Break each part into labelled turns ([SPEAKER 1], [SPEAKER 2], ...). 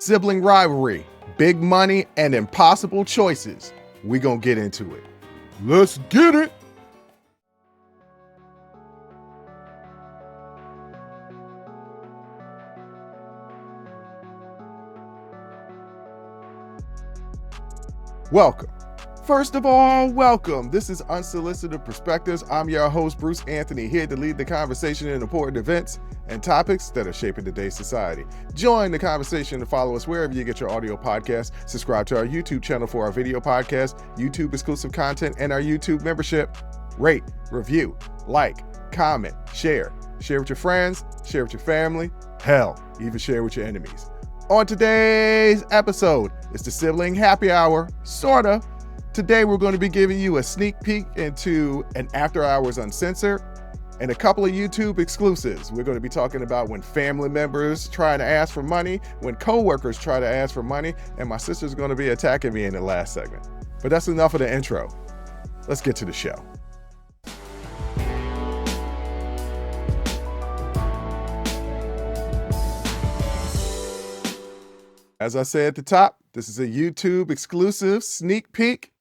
[SPEAKER 1] Sibling rivalry, big money, and impossible choices. We gonna get into it. Let's get it! Welcome. First of all, welcome. This is Unsolicited Perspectives. I'm your host, Bruce Anthony, here to lead the conversation in important events and topics that are shaping today's society. Join the conversation and follow us wherever you get your audio podcasts. Subscribe to our YouTube channel for our video podcast, YouTube exclusive content, and our YouTube membership. Rate, review, like, comment, share. Share with your friends, share with your family, hell, even share with your enemies. On today's episode, it's the Sibling Happy Hour, sorta. Today, we're going to be giving you a sneak peek into an After Hours Uncensored and a couple of YouTube exclusives. We're going to be talking about when family members try to ask for money, when coworkers try to ask for money, and my sister's going to be attacking me in the last segment. But that's enough of the intro. Let's get to the show. As I said at the top, this is a YouTube exclusive sneak peek.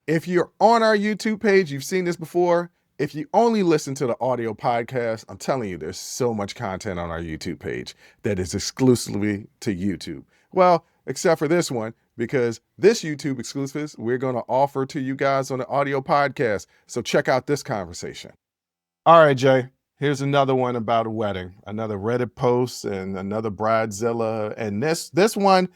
[SPEAKER 1] If you're on our YouTube page, you've seen this before. If you only listen to the audio podcast, I'm telling you, there's so much content on our YouTube page that is exclusively to YouTube. Well, except for this one, because this YouTube exclusives we're going to offer to you guys on the audio podcast. So check out this conversation. All right, Jay, here's another one about a wedding, another Reddit post and another Bridezilla. And this one,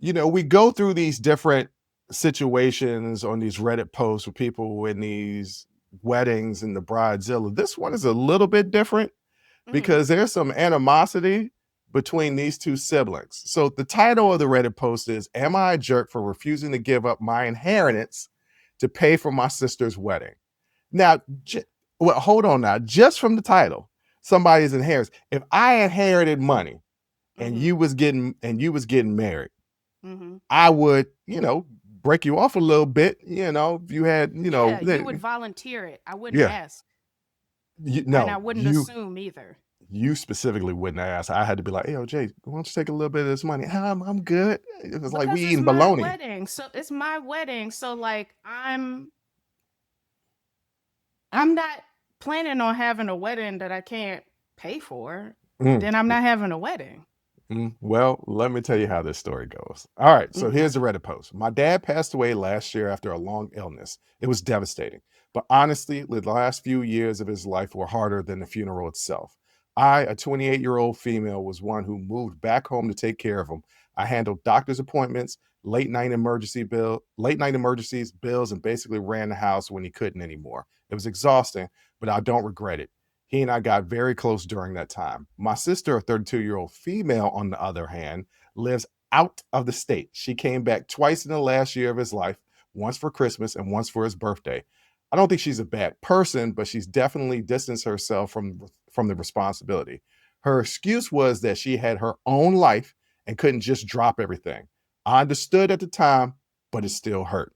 [SPEAKER 1] you know, we go through these different situations on these Reddit posts with people in these weddings and the Bridezilla. This one is a little bit different because there's some animosity between these two siblings. So the title of the Reddit post is, "Am I a jerk for refusing to give up my inheritance to pay for my sister's wedding?" Now, well, hold on now. Just from the title, somebody's inheritance. If I inherited money and you was getting married, I would, break you off a little bit, if you had,
[SPEAKER 2] Yeah, you would volunteer it. I wouldn't ask. And I wouldn't assume either.
[SPEAKER 1] You specifically wouldn't ask. I had to be like, "Hey, Jay, why don't you take a little bit of this money?" I'm good. It was like we eating bologna.
[SPEAKER 2] It's my wedding. So like I'm not planning on having a wedding that I can't pay for. Then I'm not having a wedding.
[SPEAKER 1] Well, let me tell you how this story goes. All right, so here's the Reddit post. "My dad passed away last year after a long illness. It was devastating. But honestly, the last few years of his life were harder than the funeral itself. I, a 28-year-old female, was one who moved back home to take care of him. I handled doctor's appointments, late night emergencies, bills, and basically ran the house when he couldn't anymore. It was exhausting, but I don't regret it. He and I got very close during that time. My sister, a 32-year-old female, on the other hand, lives out of the state. She came back twice in the last year of his life, once for Christmas and once for his birthday. I don't think she's a bad person, but she's definitely distanced herself from the responsibility. Her excuse was that she had her own life and couldn't just drop everything. I understood at the time, but it still hurt.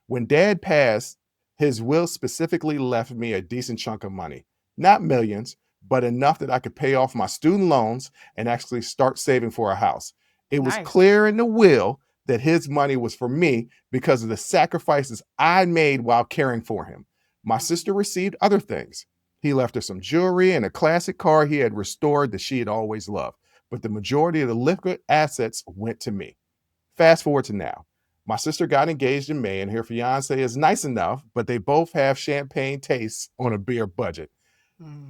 [SPEAKER 1] When Dad passed, his will specifically left me a decent chunk of money. Not millions, but enough that I could pay off my student loans and actually start saving for a house. It was clear in the will that his money was for me because of the sacrifices I made while caring for him. My sister received other things. He left her some jewelry and a classic car he had restored that she had always loved. But the majority of the liquid assets went to me. Fast forward to now. My sister got engaged in May and her fiance is nice enough, but they both have champagne tastes on a beer budget.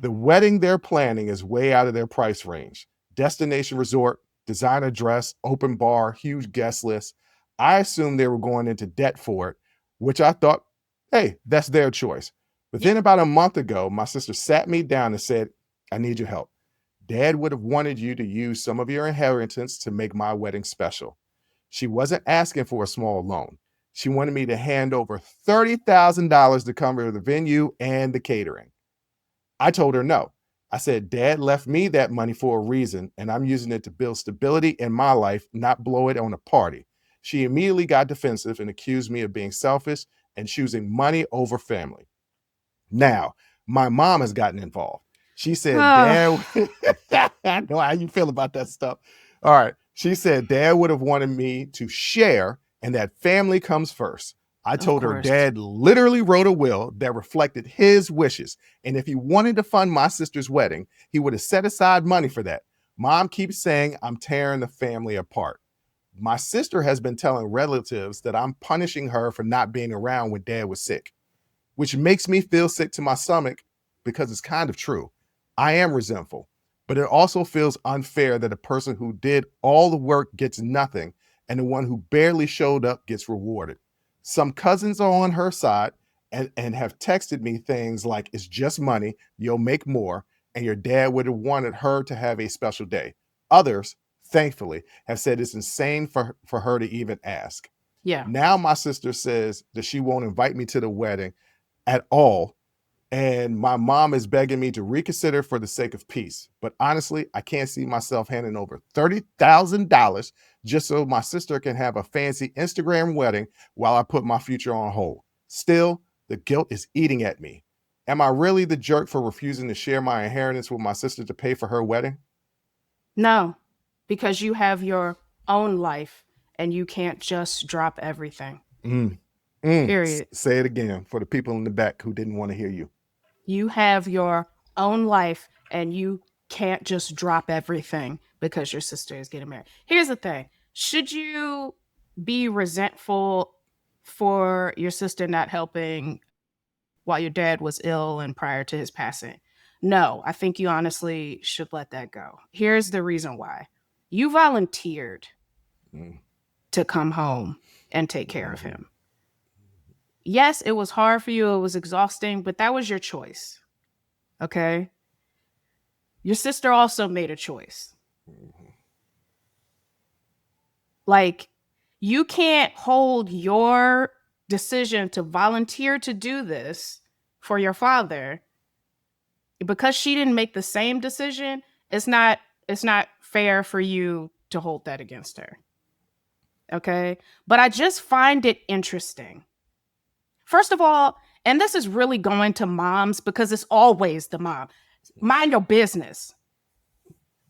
[SPEAKER 1] The wedding they're planning is way out of their price range. Destination resort, designer dress, open bar, huge guest list. I assumed they were going into debt for it, which I thought, hey, that's their choice. But then about a month ago, my sister sat me down and said, "I need your help. Dad would have wanted you to use some of your inheritance to make my wedding special." She wasn't asking for a small loan. She wanted me to hand over $30,000 to cover the venue and the catering. I told her no. I said, "Dad left me that money for a reason, and I'm using it to build stability in my life, not blow it on a party." She immediately got defensive and accused me of being selfish and choosing money over family. Now, my mom has gotten involved. She said, "Dad," I know how you feel about that stuff. All right. She said dad would have wanted me to share and that family comes first. I told her dad literally wrote a will that reflected his wishes. And if he wanted to fund my sister's wedding, he would have set aside money for that. Mom keeps saying I'm tearing the family apart. My sister has been telling relatives that I'm punishing her for not being around when dad was sick, which makes me feel sick to my stomach because it's kind of true. I am resentful, but it also feels unfair that a person who did all the work gets nothing and the one who barely showed up gets rewarded. Some cousins are on her side and have texted me things like, it's just money, you'll make more, and your dad would have wanted her to have a special day. Others, thankfully, have said it's insane for her to even ask.
[SPEAKER 2] Yeah.
[SPEAKER 1] Now my sister says that she won't invite me to the wedding at all. And my mom is begging me to reconsider for the sake of peace. But honestly, I can't see myself handing over $30,000 just so my sister can have a fancy Instagram wedding while I put my future on hold. Still, the guilt is eating at me. Am I really the jerk for refusing to share my inheritance with my sister to pay for her wedding?
[SPEAKER 2] No, because you have your own life and you can't just drop everything. Period.
[SPEAKER 1] Say it again for the people in the back who didn't want to hear you.
[SPEAKER 2] You have your own life and you can't just drop everything because your sister is getting married. Here's the thing. Should you be resentful for your sister not helping while your dad was ill and prior to his passing? No, I think you honestly should let that go. Here's the reason why. You volunteered to come home and take care of him. Yes, it was hard for you. It was exhausting, but that was your choice. Okay? Your sister also made a choice. Like, you can't hold your decision to volunteer to do this for your father because she didn't make the same decision. It's not fair for you to hold that against her. Okay? But I just find it interesting. First of all, and this is really going to moms because it's always the mom. Mind your business.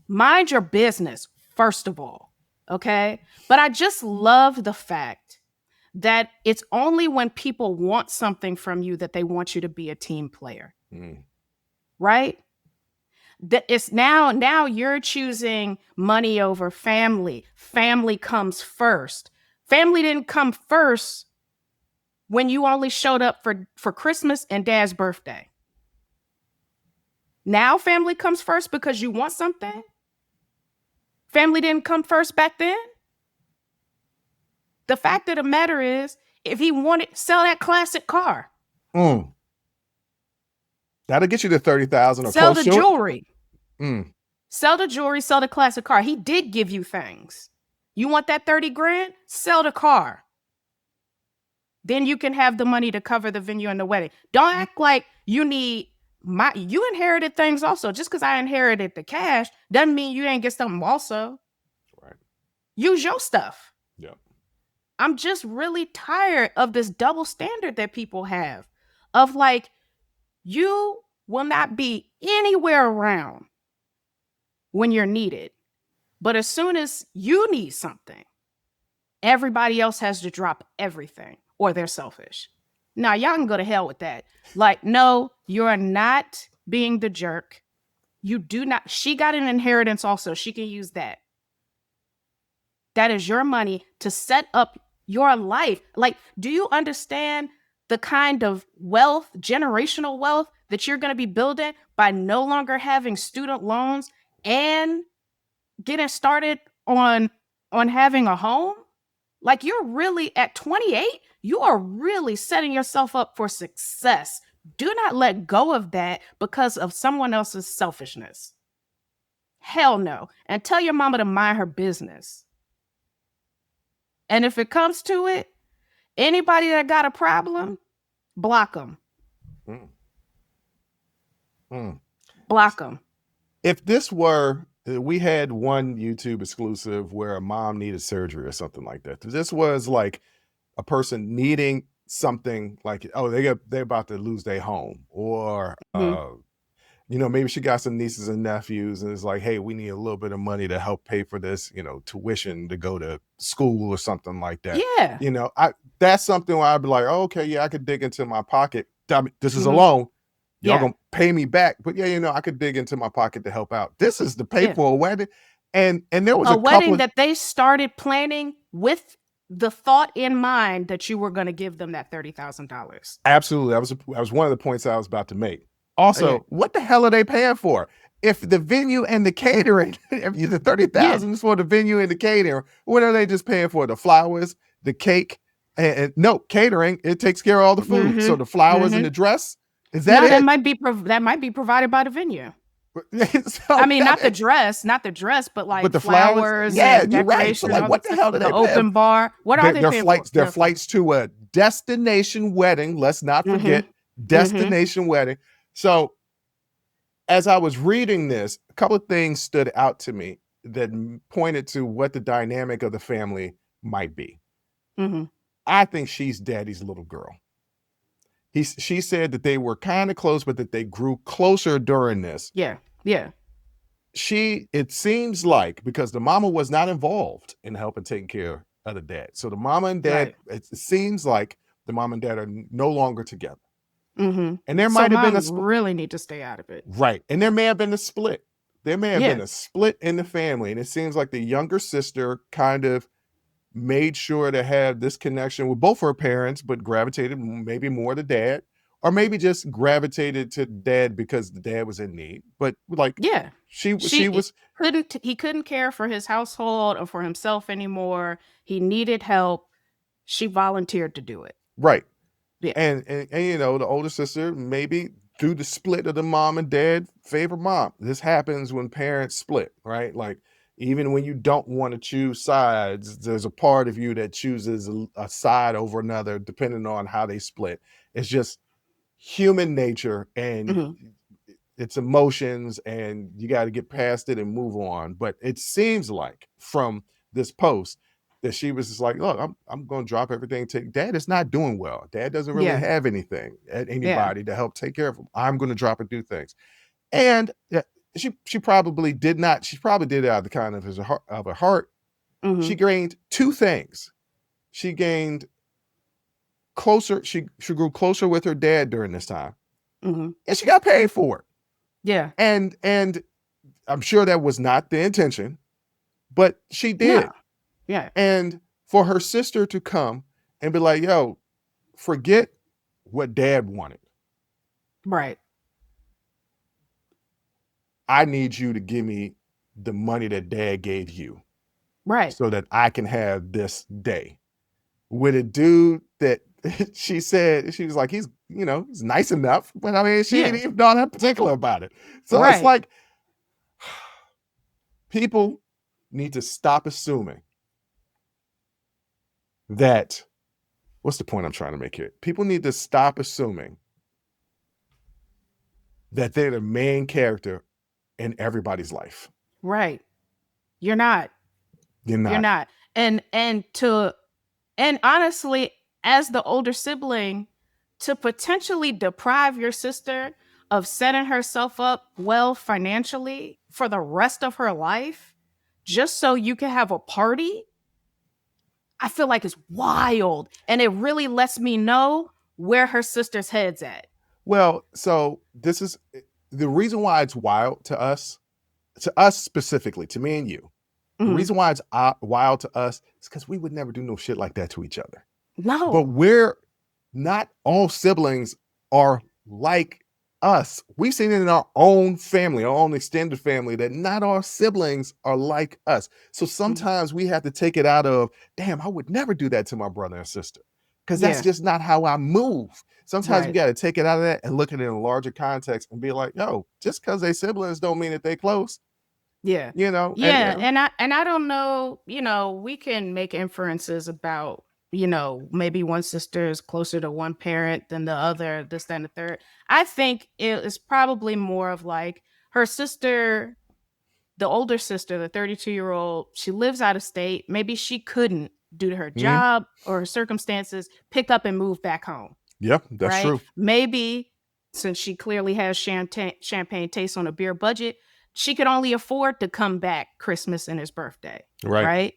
[SPEAKER 2] Mind your business, first of all. Okay? But I just love the fact that it's only when people want something from you that they want you to be a team player. Right? That it's now you're choosing money over family. Family comes first. Family didn't come first when you only showed up for Christmas and dad's birthday. Now family comes first because you want something. Family didn't come first back then. The fact of the matter is, if he wanted, sell that classic car.
[SPEAKER 1] That'll get you to 30,000 or
[SPEAKER 2] sell
[SPEAKER 1] close
[SPEAKER 2] the
[SPEAKER 1] to
[SPEAKER 2] jewelry.
[SPEAKER 1] It.
[SPEAKER 2] Sell the jewelry, sell the classic car. He did give you things. You want that 30 grand? Sell the car. Then you can have the money to cover the venue and the wedding. Don't act like you inherited things also. Just because I inherited the cash doesn't mean you didn't get something also.
[SPEAKER 1] Right.
[SPEAKER 2] Use your stuff.
[SPEAKER 1] Yeah.
[SPEAKER 2] I'm just really tired of this double standard that people have of like, you will not be anywhere around when you're needed. But as soon as you need something, everybody else has to drop everything or they're selfish. Now, y'all can go to hell with that. Like, no, you're not being the jerk. You do not. She got an inheritance also. She can use that. That is your money to set up your life. Like, do you understand the kind of wealth, generational wealth that you're going to be building by no longer having student loans and getting started on having a home? Like, you're really at 28, you are really setting yourself up for success. Do not let go of that because of someone else's selfishness. Hell no. And tell your mama to mind her business. And if it comes to it, anybody that got a problem, block them. Block them.
[SPEAKER 1] If this were, we had one YouTube exclusive where a mom needed surgery or something like that. If this was like a person needing something like, oh, they're about to lose their home or maybe she got some nieces and nephews and it's like, hey, we need a little bit of money to help pay for this, tuition to go to school or something like that.
[SPEAKER 2] Yeah.
[SPEAKER 1] That's something where I'd be like, oh, okay, yeah, I could dig into my pocket. This is a
[SPEAKER 2] Mhm.
[SPEAKER 1] loan. Y'all
[SPEAKER 2] Yeah.
[SPEAKER 1] gonna pay me back, but yeah, I could dig into my pocket to help out. This is to pay
[SPEAKER 2] Yeah.
[SPEAKER 1] for a wedding, and there was
[SPEAKER 2] A
[SPEAKER 1] a couple
[SPEAKER 2] wedding
[SPEAKER 1] of
[SPEAKER 2] that they started planning with the thought in mind that you were going to give them that $30,000.
[SPEAKER 1] absolutely. That was one of the points I was about to make.
[SPEAKER 2] Oh, yeah.
[SPEAKER 1] Also, what the hell are they paying for? If the venue and the catering, if the
[SPEAKER 2] Yeah.
[SPEAKER 1] 30,000 is for the venue and the catering, what are they just paying for? The flowers, the cake, and no catering. It takes care of all the food. So
[SPEAKER 2] Mhm.
[SPEAKER 1] the flowers and
[SPEAKER 2] Mhm.
[SPEAKER 1] the dress, is that
[SPEAKER 2] No, that
[SPEAKER 1] it?
[SPEAKER 2] might be provided by the venue.
[SPEAKER 1] So,
[SPEAKER 2] I mean,
[SPEAKER 1] yeah,
[SPEAKER 2] not the dress, but like
[SPEAKER 1] but the flowers,
[SPEAKER 2] flowers
[SPEAKER 1] yeah,
[SPEAKER 2] and
[SPEAKER 1] you're right. So
[SPEAKER 2] decoration and
[SPEAKER 1] like,
[SPEAKER 2] all
[SPEAKER 1] what
[SPEAKER 2] that
[SPEAKER 1] the
[SPEAKER 2] stuff.
[SPEAKER 1] hell do
[SPEAKER 2] The
[SPEAKER 1] they pay?
[SPEAKER 2] open bar. What are they
[SPEAKER 1] Their
[SPEAKER 2] paying for?
[SPEAKER 1] their flights to a destination wedding. Let's not forget
[SPEAKER 2] Mhm.
[SPEAKER 1] destination wedding. So as I was reading this, a couple of things stood out to me that pointed to what the dynamic of the family might be.
[SPEAKER 2] Mhm.
[SPEAKER 1] I think she's daddy's little girl. She said that they were kind of close, but that they grew closer during this.
[SPEAKER 2] Yeah. Yeah.
[SPEAKER 1] It seems like, because the mama was not involved in helping taking care of the dad. So the mama and dad,
[SPEAKER 2] Right.
[SPEAKER 1] it seems like the mom and dad are no longer together.
[SPEAKER 2] Mhm.
[SPEAKER 1] And there
[SPEAKER 2] So
[SPEAKER 1] might have been a
[SPEAKER 2] mom really need to stay out of it.
[SPEAKER 1] right. And there may have been a split. There may have
[SPEAKER 2] Yeah.
[SPEAKER 1] been a split in the family. And it seems like the younger sister kind of made sure to have this connection with both her parents, but gravitated maybe more to dad, or maybe just gravitated to dad because the dad was in need. But like
[SPEAKER 2] Yeah.
[SPEAKER 1] she
[SPEAKER 2] She
[SPEAKER 1] was
[SPEAKER 2] he couldn't care for his household or for himself anymore. He needed help. She volunteered to do it.
[SPEAKER 1] right.
[SPEAKER 2] Yeah.
[SPEAKER 1] And the older sister, maybe through the split of the mom and dad, favor mom. This happens when parents split, right? Like, even when you don't want to choose sides, there's a part of you that chooses a side over another, depending on how they split. It's just human nature, and
[SPEAKER 2] Mhm.
[SPEAKER 1] it's emotions, and you got to get past it and move on. But it seems like from this post that she was just like, look, I'm going to drop everything. Dad is not doing well. Dad doesn't really
[SPEAKER 2] Yeah.
[SPEAKER 1] have anything,
[SPEAKER 2] Yeah.
[SPEAKER 1] anybody to help take care of him. I'm going to drop and do things. And she probably did not. She probably did it out of the kind of her heart. She
[SPEAKER 2] Mhm.
[SPEAKER 1] gained two things. She gained closer. She grew closer with her dad during this time,
[SPEAKER 2] Mhm.
[SPEAKER 1] and she got paid for it.
[SPEAKER 2] Yeah.
[SPEAKER 1] And I'm sure that was not the intention, but she
[SPEAKER 2] No.
[SPEAKER 1] did.
[SPEAKER 2] Yeah.
[SPEAKER 1] And for her sister to come and be like, yo, forget what dad wanted.
[SPEAKER 2] Right.
[SPEAKER 1] I need you to give me the money that dad gave you
[SPEAKER 2] Right.
[SPEAKER 1] so that I can have this day. With a dude that she said, she was like, he's nice enough, but I mean, she ain't
[SPEAKER 2] Yeah.
[SPEAKER 1] even not that particular about it. So it's
[SPEAKER 2] Right.
[SPEAKER 1] like, people need to stop assuming that, what's the point I'm trying to make here? People need to stop assuming that they're the main character in everybody's life.
[SPEAKER 2] Right. You're not.
[SPEAKER 1] You're
[SPEAKER 2] You're
[SPEAKER 1] not.
[SPEAKER 2] not. And honestly, as the older sibling, to potentially deprive your sister of setting herself up well financially for the rest of her life just so you can have a party, I feel like it's wild. And it really lets me know where her sister's head's at.
[SPEAKER 1] Well, so this is the reason why it's wild to us specifically, to me and you. The
[SPEAKER 2] Mhm.
[SPEAKER 1] reason why it's wild to us is because we would never do no shit like that to each other. But
[SPEAKER 2] No.
[SPEAKER 1] we're not all siblings are like us. We've seen it in our own family, our own extended family, that not all siblings are like us. So sometimes we have to take it out of, damn, I would never do that to my brother and sister, because that's
[SPEAKER 2] Yeah.
[SPEAKER 1] just not how I move. Sometimes we
[SPEAKER 2] Right.
[SPEAKER 1] got to take it out of that and look at it in a larger context and be like, yo, just because they siblings don't mean that they close,
[SPEAKER 2] Yeah.
[SPEAKER 1] and
[SPEAKER 2] Yeah, and I don't know, we can make inferences about, maybe one sister is closer to one parent than the other, this, that, and the third. I think it is probably more of like her sister, the older sister, the 32-year-old, she lives out of state. Maybe she couldn't, due to her
[SPEAKER 1] Mhm.
[SPEAKER 2] job or her circumstances, pick up and move back home.
[SPEAKER 1] Yeah, that's
[SPEAKER 2] Right?
[SPEAKER 1] true.
[SPEAKER 2] Maybe since she clearly has champagne taste on a beer budget, she could only afford to come back Christmas and his birthday.
[SPEAKER 1] Right.
[SPEAKER 2] Right.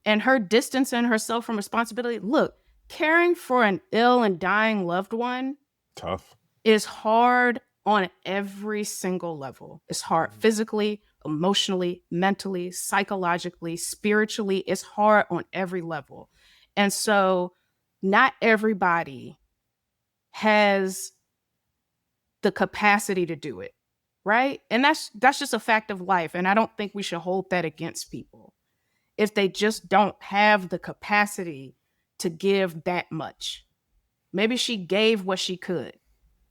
[SPEAKER 2] And her distancing herself from responsibility. Look, caring for an ill and dying loved one
[SPEAKER 1] Tough.
[SPEAKER 2] is hard on every single level. It's hard physically, emotionally, mentally, psychologically, spiritually. It's hard on every level. And so not everybody has the capacity to do it, right? And that's just a fact of life. And I don't think we should hold that against people if they just don't have the capacity to give that much. Maybe she gave what she could.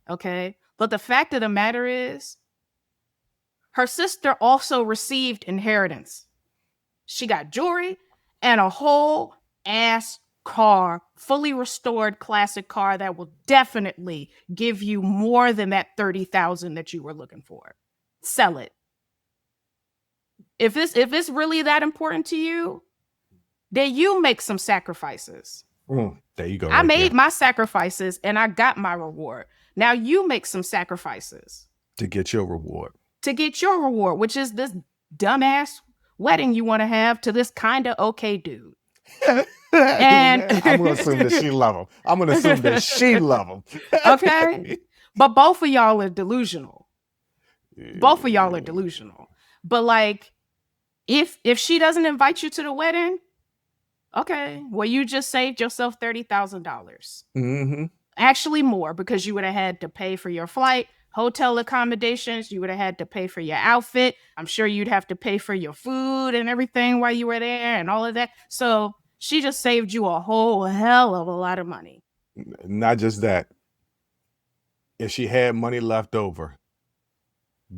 [SPEAKER 2] Okay. But the fact of the matter is, her sister also received inheritance. She got jewelry and a whole ass car, fully restored classic car that will definitely give you more than that 30,000 that you were looking for. Sell it. If it's really that important to you, then you make some sacrifices.
[SPEAKER 1] There you go.
[SPEAKER 2] I made my sacrifices and I got my reward. Now you make some sacrifices
[SPEAKER 1] to get your reward.
[SPEAKER 2] Which is this dumbass wedding you want to have to this kind of okay dude. And
[SPEAKER 1] I'm going to assume that she love him.
[SPEAKER 2] Okay. But both of y'all are delusional. But like, if she doesn't invite you to the wedding, okay, well, you just saved yourself $30,000.
[SPEAKER 1] Mm-hmm.
[SPEAKER 2] Actually more, because you would have had to pay for your flight, hotel accommodations. You would have had to pay for your outfit. I'm sure you'd have to pay for your food and everything while you were there and all of that. So she just saved you a whole hell of a lot of money.
[SPEAKER 1] Not just that. If she had money left over,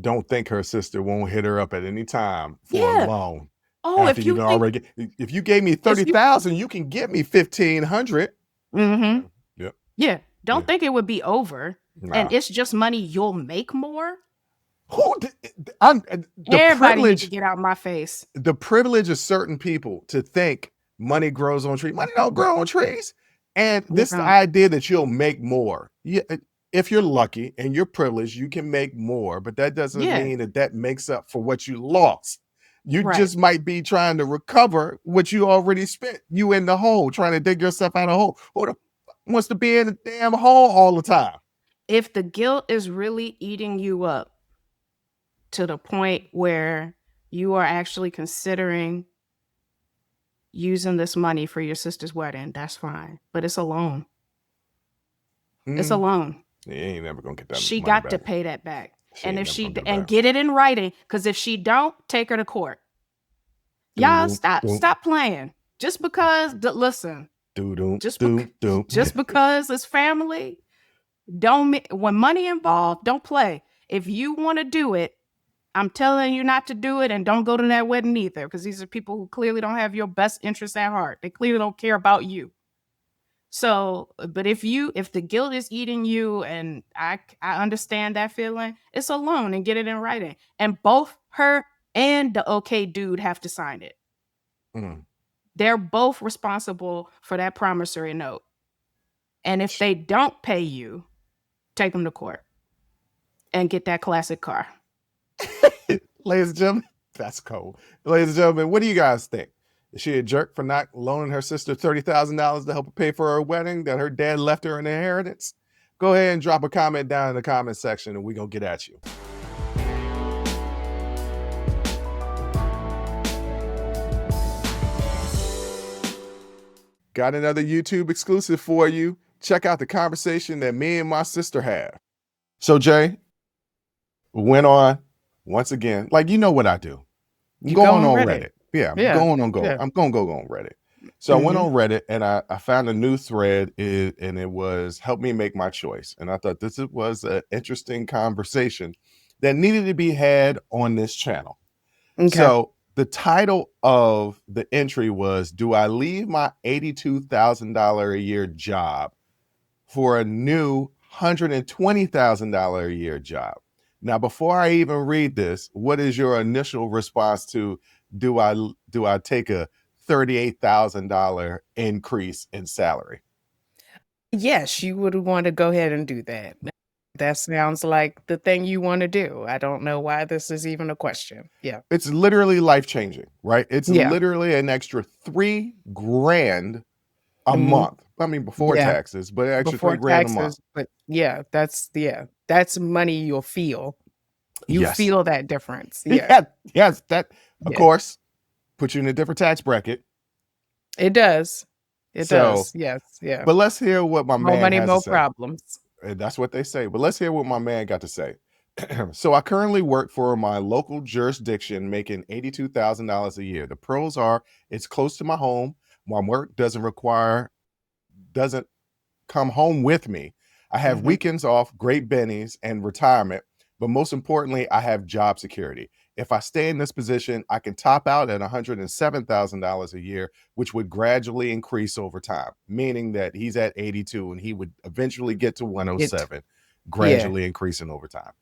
[SPEAKER 1] don't think her sister won't hit her up at any time for a loan.
[SPEAKER 2] Oh, if
[SPEAKER 1] you gave me 30,000, you can get me 1,500.
[SPEAKER 2] Mm-hmm.
[SPEAKER 1] Yep.
[SPEAKER 2] Yeah. Don't think it would be over. Nah. And it's just money you'll make more. Everybody needs to get out of my face.
[SPEAKER 1] The privilege of certain people to think money grows on trees. Money don't grow on trees. And this idea that you'll make more. Yeah, if you're lucky and you're privileged, you can make more, but that doesn't mean that makes up for what you lost. You just might be trying to recover what you already spent. You in the hole, trying to dig yourself out of a hole. Who the wants to be in the damn hole all the time?
[SPEAKER 2] If the guilt is really eating you up to the point where you are actually considering using this money for your sister's wedding, that's fine. But it's a loan. It's a loan.
[SPEAKER 1] You ain't never gonna get that.
[SPEAKER 2] She got to pay that back. And if she get it in writing, because if she don't, take her to court. Y'all stop playing. Just because listen. Just because it's family, when money involved, don't play. If you want to do it, I'm telling you not to do it, and don't go to that wedding either, because these are people who clearly don't have your best interests at heart. They clearly don't care about you. So, but if the guilt is eating you, and I understand that feeling, it's a loan and get it in writing. And both her and the okay dude have to sign it. They're both responsible for that promissory note. And if they don't pay you, take them to court and get that classic car.
[SPEAKER 1] Ladies and gentlemen, that's cold. Ladies and gentlemen, what do you guys think? Is she a jerk for not loaning her sister $30,000 to help her pay for her wedding that her dad left her in inheritance? Go ahead and drop a comment down in the comment section and we're going to get at you. Got another YouTube exclusive for you. Check out the conversation that me and my sister had. So Jay went on once again, like, you know what I do. I'm going on Reddit. Yeah, I'm going to go on Reddit. So I went on Reddit and I found a new thread and it was help me make my choice. And I thought this was an interesting conversation that needed to be had on this channel. Okay. So the title of the entry was, do I leave my $82,000 a year job for a new $120,000 a year job? Now, before I even read this, what is your initial response to, do I take a $38,000 increase in salary?
[SPEAKER 2] Yes, you would want to go ahead and do that. That sounds like the thing you want to do. I don't know why this is even a question. Yeah.
[SPEAKER 1] It's literally life changing, right? It's
[SPEAKER 2] Yeah.
[SPEAKER 1] literally an extra 3 grand a
[SPEAKER 2] Hmm.
[SPEAKER 1] month. I mean, before
[SPEAKER 2] Yeah.
[SPEAKER 1] taxes, but an extra three
[SPEAKER 2] Before
[SPEAKER 1] grand a month.
[SPEAKER 2] taxes, but that's money you'll feel. You
[SPEAKER 1] Yes.
[SPEAKER 2] feel that difference. Yeah.
[SPEAKER 1] Yeah. Yes. That, of
[SPEAKER 2] Yeah.
[SPEAKER 1] course, puts you in a different tax bracket.
[SPEAKER 2] It does. It
[SPEAKER 1] So,
[SPEAKER 2] does. Yes. Yeah.
[SPEAKER 1] but let's hear what my
[SPEAKER 2] More
[SPEAKER 1] man
[SPEAKER 2] money,
[SPEAKER 1] has to
[SPEAKER 2] more
[SPEAKER 1] say.
[SPEAKER 2] problems.
[SPEAKER 1] And that's what they say. But let's hear what my man got to say. So I currently work for my local jurisdiction, making $82,000 a year. The pros are it's close to my home. My work doesn't come home with me. I have
[SPEAKER 2] Hmm.
[SPEAKER 1] weekends off, great bennies, and retirement. But most importantly, I have job security. If I stay in this position, I can top out at $107,000 a year, which would gradually increase over time, meaning that he's at 82 and he would eventually get to
[SPEAKER 2] It.
[SPEAKER 1] 107,
[SPEAKER 2] Yeah.
[SPEAKER 1] gradually increasing over time.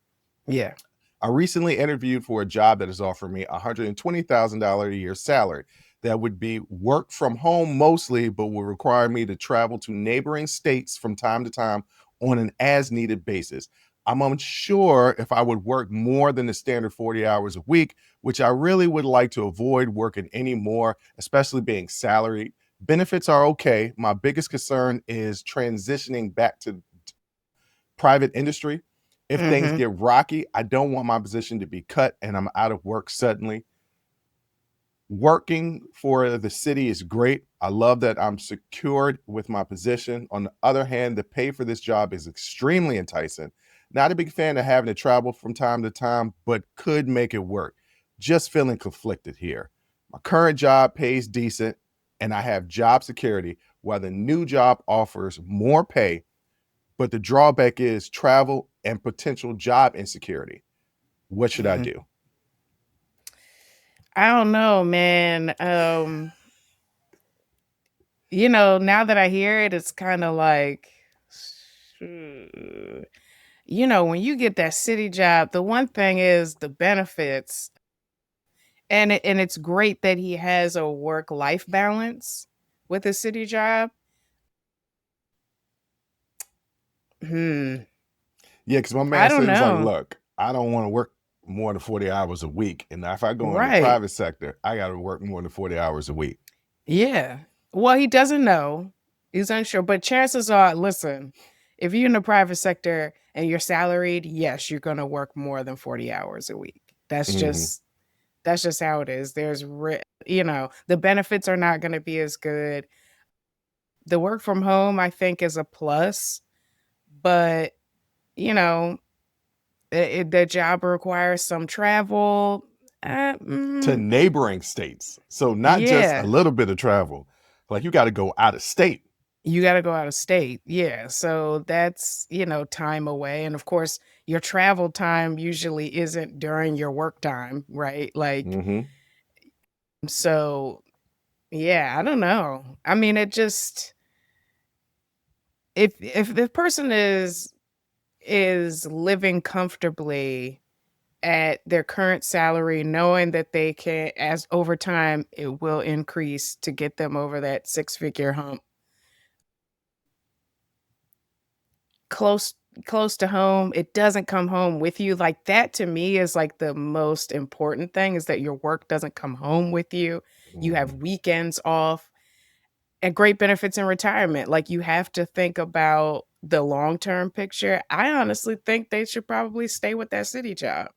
[SPEAKER 2] Yeah.
[SPEAKER 1] I recently interviewed for a job that is offering me $120,000 a year salary. That would be work from home mostly, but will require me to travel to neighboring states from time to time on an as needed basis. I'm unsure if I would work more than the standard 40 hours a week, which I really would like to avoid working anymore, especially being salaried. Benefits are okay. My biggest concern is transitioning back to private industry. If things
[SPEAKER 2] Hmm.
[SPEAKER 1] get rocky, I don't want my position to be cut and I'm out of work suddenly. Working for the city is great. I love that I'm secured with my position. On the other hand, the pay for this job is extremely enticing. Not a big fan of having to travel from time to time, but could make it work. Just feeling conflicted here. My current job pays decent and I have job security, while the new job offers more pay, but the drawback is travel and potential job insecurity. What should I
[SPEAKER 2] Hmm.
[SPEAKER 1] do?
[SPEAKER 2] I don't know, man. Now that I hear it, it's kind of like, uh, when you get that city job, the one thing is the benefits, and it's great that he has a work life balance with a city job. Hmm.
[SPEAKER 1] Yeah, because my
[SPEAKER 2] I
[SPEAKER 1] man
[SPEAKER 2] don't
[SPEAKER 1] said, he was like,
[SPEAKER 2] know.
[SPEAKER 1] look, I don't want to work more than 40 hours a week. And if I go in the
[SPEAKER 2] Right.
[SPEAKER 1] private sector, I got to work more than 40 hours a week.
[SPEAKER 2] Yeah. Well, he doesn't know. He's unsure, but chances are, listen, if you're in the private sector and you're salaried, yes, you're going to work more than 40 hours a week. That's
[SPEAKER 1] Hmm.
[SPEAKER 2] just that's just how it is. The benefits are not going to be as good. The work from home I think is a plus, but you know, the job requires some travel. Uh,
[SPEAKER 1] To
[SPEAKER 2] mm,
[SPEAKER 1] neighboring states. So not just a
[SPEAKER 2] yeah.
[SPEAKER 1] little bit of travel, like you got to go out of state.
[SPEAKER 2] You gotta go out of state, yeah, so that's, time away, and of course, your travel time usually isn't during your work time, right? Like,
[SPEAKER 1] Hmm.
[SPEAKER 2] so, yeah, I don't know. I mean, it just if the person is living comfortably at their current salary, knowing that they can as over time, it will increase to get them over that six-figure hump. Close close to home, it doesn't come home with you, like, that to me is, like, the most important thing is that your work doesn't come home with you. You have
[SPEAKER 1] Hmm.
[SPEAKER 2] weekends off and great benefits in retirement, like, you have to think about the long-term picture. I honestly think they should probably stay with that city job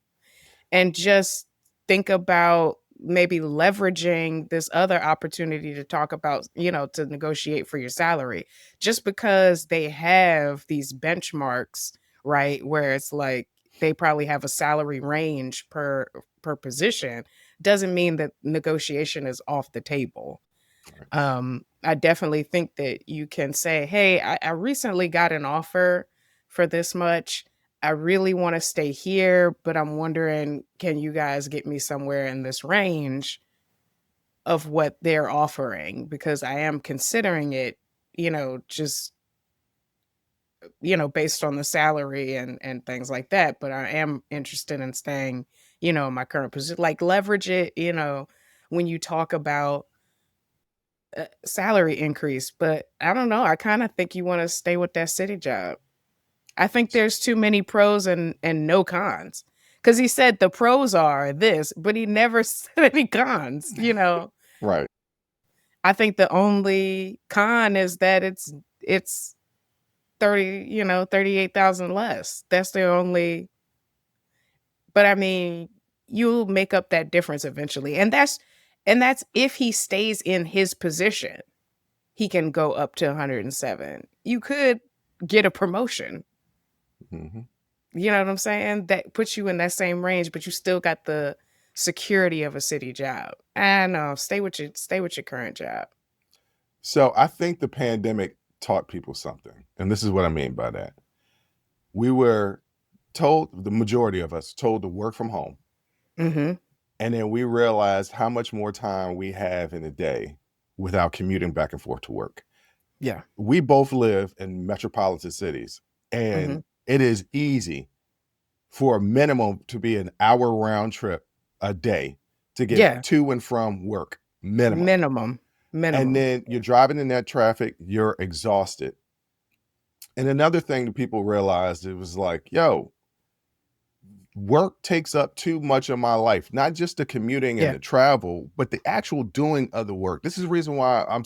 [SPEAKER 2] and just think about maybe leveraging this other opportunity to talk about, to negotiate for your salary. Just because they have these benchmarks, right? Where it's like they probably have a salary range per position doesn't mean that negotiation is off the table. I definitely think that you can say, "Hey, I recently got an offer for this much. I really want to stay here, but I'm wondering, can you guys get me somewhere in this range of what they're offering? Because I am considering it, just based on the salary and things like that. But I am interested in staying, in my current position. Like leverage it, when you talk about salary increase, but I don't know. I kind of think you want to stay with that city job. I think there's too many pros and no cons. Because he said the pros are this, but he never said any cons,
[SPEAKER 1] Right.
[SPEAKER 2] I think the only con is that it's 38,000 less. That's the only, but I mean, you'll make up that difference eventually. And that's if he stays in his position, he can go up to 107. You could get a promotion.
[SPEAKER 1] hmm
[SPEAKER 2] You know what I'm saying? That puts you in that same range, but you still got the security of a city job. I know. Stay with your current job.
[SPEAKER 1] So I think the pandemic taught people something. And this is what I mean by that. We were told, the majority of us told to work from home.
[SPEAKER 2] Mm-hmm.
[SPEAKER 1] And then we realized how much more time we have in a day without commuting back and forth to work.
[SPEAKER 2] Yeah.
[SPEAKER 1] We both live in metropolitan cities,
[SPEAKER 2] Mm-hmm.
[SPEAKER 1] and it is easy for a minimum to be an hour round trip a day to get
[SPEAKER 2] Yeah.
[SPEAKER 1] to and from work, minimum.
[SPEAKER 2] Minimum.
[SPEAKER 1] And then you're driving in that traffic, you're exhausted. And another thing that people realized, it was like, yo, work takes up too much of my life, not just the commuting and
[SPEAKER 2] Yeah.
[SPEAKER 1] the travel, but the actual doing of the work. This is the reason why I'm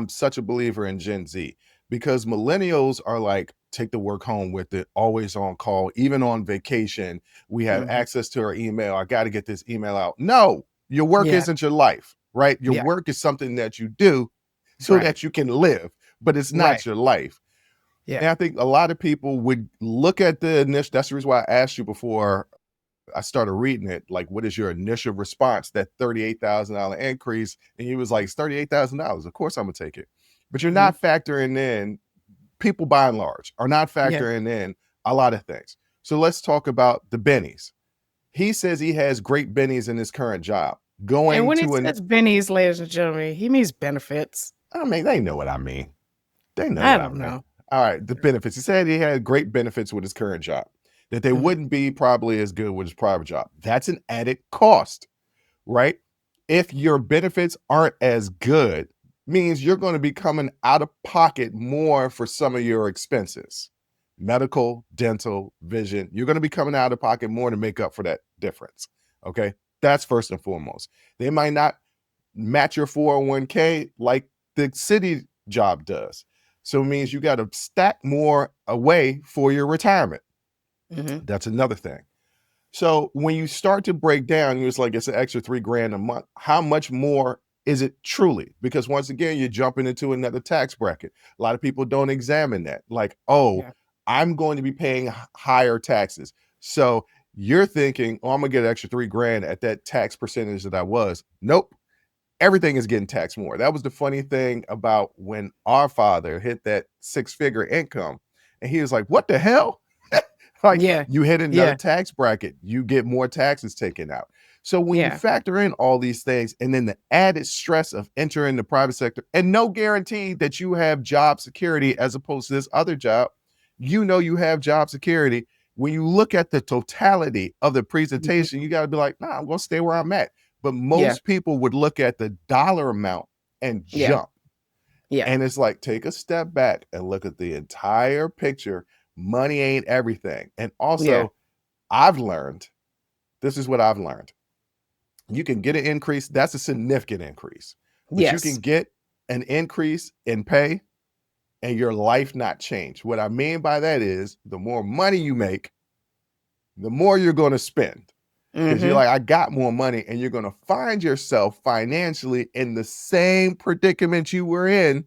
[SPEAKER 1] such a believer in Gen Z, because millennials are like, take the work home with it, always on call, even on vacation. We have
[SPEAKER 2] Mhm.
[SPEAKER 1] access to our email. I got to get this email out. No, your work
[SPEAKER 2] Yeah.
[SPEAKER 1] isn't your life, right? Your
[SPEAKER 2] Yeah.
[SPEAKER 1] work is something that you do so
[SPEAKER 2] Right.
[SPEAKER 1] that you can live, but it's
[SPEAKER 2] Right.
[SPEAKER 1] not your life.
[SPEAKER 2] Yeah.
[SPEAKER 1] And I think a lot of people would look at the initial, that's the reason why I asked you before I started reading it, like, what is your initial response, that $38,000 increase? And he was like, it's $38,000. Of course I'm gonna take it. But you're
[SPEAKER 2] Mhm.
[SPEAKER 1] not factoring in, people by and large are not
[SPEAKER 2] Yeah.
[SPEAKER 1] factoring in a lot of things. So let's talk about the bennies. He says he has great bennies in his current job.
[SPEAKER 2] And
[SPEAKER 1] Going
[SPEAKER 2] when he
[SPEAKER 1] to
[SPEAKER 2] says bennies, ladies and gentlemen, he means benefits.
[SPEAKER 1] I mean, they know what I mean. They know
[SPEAKER 2] I
[SPEAKER 1] what I
[SPEAKER 2] don't
[SPEAKER 1] mean.
[SPEAKER 2] know.
[SPEAKER 1] All right, the benefits. He said he had great benefits with his current job, that they
[SPEAKER 2] Mhm.
[SPEAKER 1] wouldn't be probably as good with his private job. That's an added cost, right? If your benefits aren't as good, means you're going to be coming out of pocket more for some of your expenses. Medical, dental, vision, you're going to be coming out of pocket more to make up for that difference. Okay? That's first and foremost. They might not match your 401k like the city job does. So it means you got to stack more away for your retirement.
[SPEAKER 2] Mhm.
[SPEAKER 1] That's another thing. So when you start to break down, it's like it's an extra $3,000 a month. How much more is it truly? Because once again, you're jumping into another tax bracket. A lot of people don't examine that. Like, oh,
[SPEAKER 2] Yeah.
[SPEAKER 1] I'm going to be paying higher taxes. So you're thinking, oh, I'm gonna get an extra $3,000 at that tax percentage that I was. Nope, everything is getting taxed more. That was the funny thing about when our father hit that six-figure income, and he was like, what the hell? Like,
[SPEAKER 2] Yeah.
[SPEAKER 1] you hit another
[SPEAKER 2] Yeah.
[SPEAKER 1] tax bracket, you get more taxes taken out. So when you
[SPEAKER 2] Yeah.
[SPEAKER 1] factor in all these things, and then the added stress of entering the private sector and no guarantee that you have job security as opposed to this other job, you have job security. When you look at the totality of the
[SPEAKER 2] Mhm.
[SPEAKER 1] presentation, you got to be like, nah, I'm going to stay where I'm at. But
[SPEAKER 2] Yeah.
[SPEAKER 1] most people would look at the dollar amount and
[SPEAKER 2] Yeah.
[SPEAKER 1] jump.
[SPEAKER 2] Yeah.
[SPEAKER 1] And it's like, take a step back and look at the entire picture. Money ain't everything. And
[SPEAKER 2] Yeah.
[SPEAKER 1] also, I've learned, this is what I've learned. You can get an increase, that's a significant increase, but you can
[SPEAKER 2] Yes.
[SPEAKER 1] get an increase in pay and your life not change. What I mean by that is the more money you make, the more you're going to spend. Because you're
[SPEAKER 2] Mhm.
[SPEAKER 1] like, I got more money, and you're going to find yourself financially in the same predicament you were in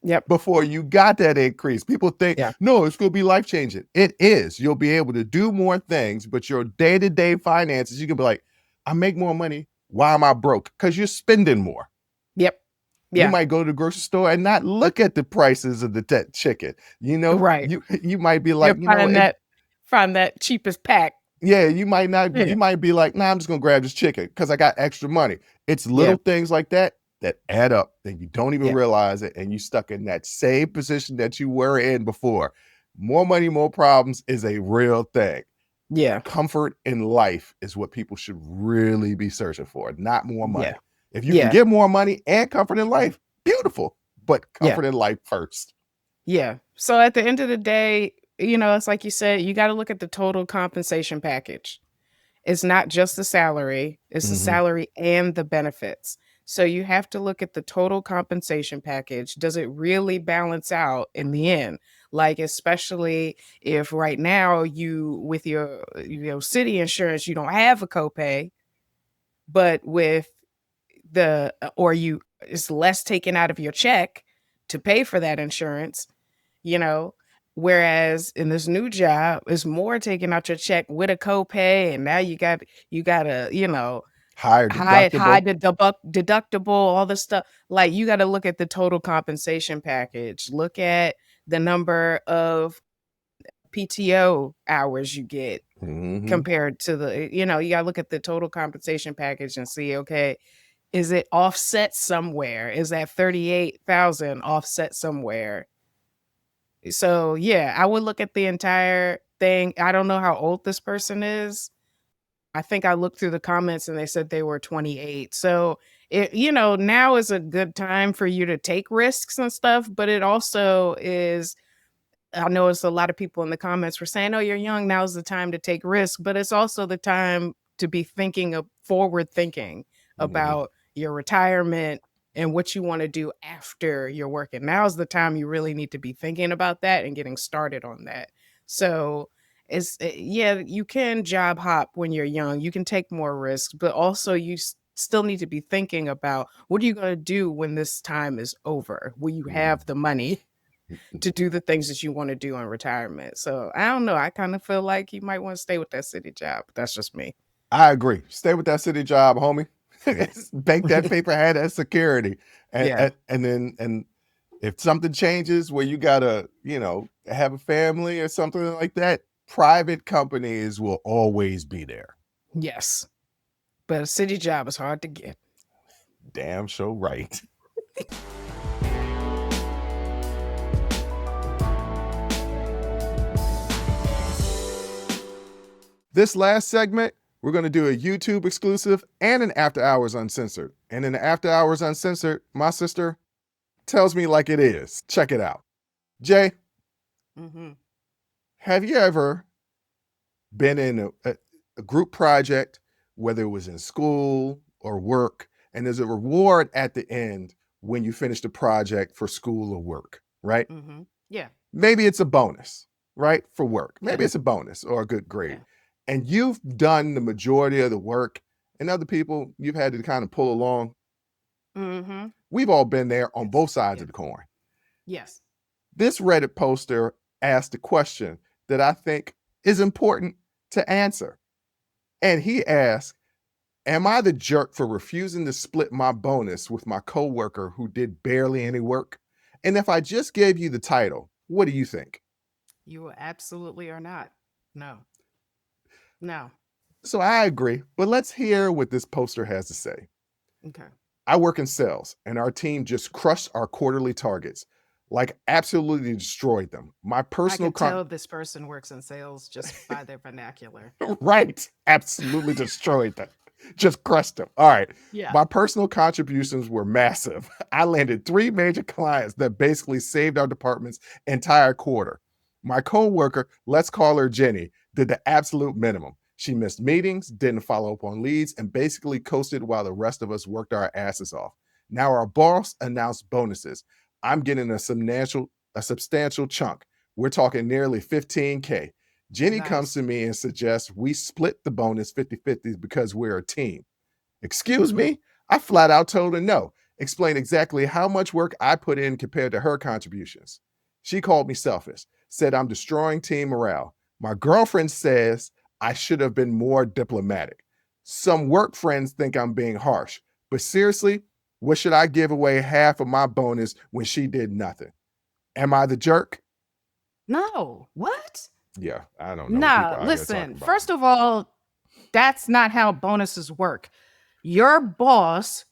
[SPEAKER 2] Yep.
[SPEAKER 1] before you got that increase. People think,
[SPEAKER 2] Yeah.
[SPEAKER 1] no, it's going to be life changing. It is. You'll be able to do more things, but your day to day finances, you can be like, I make more money. Why am I broke? Because you're spending more.
[SPEAKER 2] Yep.
[SPEAKER 1] You
[SPEAKER 2] Yeah.
[SPEAKER 1] might go to the grocery store and not look at the prices of the chicken.
[SPEAKER 2] Right.
[SPEAKER 1] You might be
[SPEAKER 2] You're
[SPEAKER 1] like,
[SPEAKER 2] find that cheapest pack.
[SPEAKER 1] yeah, you might not,
[SPEAKER 2] Yeah.
[SPEAKER 1] you might be like, nah, I'm just gonna grab this chicken because I got extra money. It's
[SPEAKER 2] Yeah.
[SPEAKER 1] little things like that that add up and you don't even
[SPEAKER 2] Yeah.
[SPEAKER 1] realize it, and you stuck in that same position that you were in before. More money, more problems is a real thing.
[SPEAKER 2] Yeah.
[SPEAKER 1] Comfort in life is what people should really be searching for, not more
[SPEAKER 2] Yeah.
[SPEAKER 1] money. If you can get more money and comfort in life, beautiful. But comfort in life first.
[SPEAKER 2] Yeah. So at the end of the day, it's like you said, you got to look at the total compensation package. It's not just the salary, it's the salary and the benefits. So you have to look at the total compensation package. Does it really balance out in the end? Like, especially if right now you, with your city insurance, you don't have a copay, but with it's less taken out of your check to pay for that insurance, whereas in this new job it's more taken out your check with a copay, and now you got a
[SPEAKER 1] higher
[SPEAKER 2] high
[SPEAKER 1] deductible.
[SPEAKER 2] deductible, all this stuff. Like, you got to look at the total compensation package, look at the number of PTO hours you get compared to you got to look at the total compensation package and see, okay, is it offset somewhere? Is that 38,000 offset somewhere? So yeah, I would look at the entire thing. I don't know how old this person is. I think I looked through the comments and they said they were 28. So now is a good time for you to take risks and stuff, but it also is, I know it's a lot of people in the comments were saying, "Oh, you're young. Now's the time to take risks," but it's also the time to be thinking of forward thinking about your retirement and what you want to do after you're working. Now's the time you really need to be thinking about that and getting started on that. So you can job hop when you're young. You can take more risks, but also you still need to be thinking about, what are you going to do when this time is over? Will you have the money to do the things that you want to do in retirement? So I don't know. I kind of feel like you might want to stay with that city job. That's just me.
[SPEAKER 1] I agree. Stay with that city job, homie. Bank that paper, had that security. And if something changes where you gotta, have a family or something like that, private companies will always be there.
[SPEAKER 2] Yes. But a city job is hard to get.
[SPEAKER 1] Damn sure right. This last segment, we're going to do a YouTube exclusive and an After Hours Uncensored. And in the After Hours Uncensored, my sister tells me like it is. Check it out. Jay, have you ever been in a group project, whether it was in school or work, and there's a reward at the end when you finish the project for school or work, right?
[SPEAKER 2] Yeah.
[SPEAKER 1] Maybe it's a bonus, right? For work. Maybe it's a bonus or a good grade. Yeah. And you've done the majority of the work, and other people you've had to kind of pull along. We've all been there on both sides of the coin.
[SPEAKER 2] Yes.
[SPEAKER 1] This Reddit poster asked a question that I think is important to answer. And he asked, am I the jerk for refusing to split my bonus with my coworker who did barely any work? And if I just gave you the title, what do you think?
[SPEAKER 2] You absolutely are not. No.
[SPEAKER 1] So I agree, but let's hear what this poster has to say.
[SPEAKER 2] Okay.
[SPEAKER 1] I work in sales, and our team just crushed our quarterly targets, like absolutely destroyed them. My personal
[SPEAKER 2] I can tell this person works in sales just by their vernacular.
[SPEAKER 1] Right. Absolutely destroyed them. Just crushed them. All right.
[SPEAKER 2] Yeah.
[SPEAKER 1] My personal contributions were massive. I landed 3 major clients that basically saved our department's entire quarter. My coworker, let's call her Jenny, did the absolute minimum. She missed meetings, didn't follow up on leads, and basically coasted while the rest of us worked our asses off. Now our boss announced bonuses. I'm getting a substantial chunk. We're talking nearly 15K. Jenny comes to me and suggests we split the bonus 50-50 because we're a team. Excuse me? I flat out told her no. Explained exactly how much work I put in compared to her contributions. She called me selfish, said I'm destroying team morale. My girlfriend says I should have been more diplomatic. Some work friends think I'm being harsh, but seriously, what should I give away half of my bonus when she did nothing? Am I the jerk?
[SPEAKER 2] No. What?
[SPEAKER 1] Yeah, I don't know.
[SPEAKER 2] Nah, listen, first of all, that's not how bonuses work. Your boss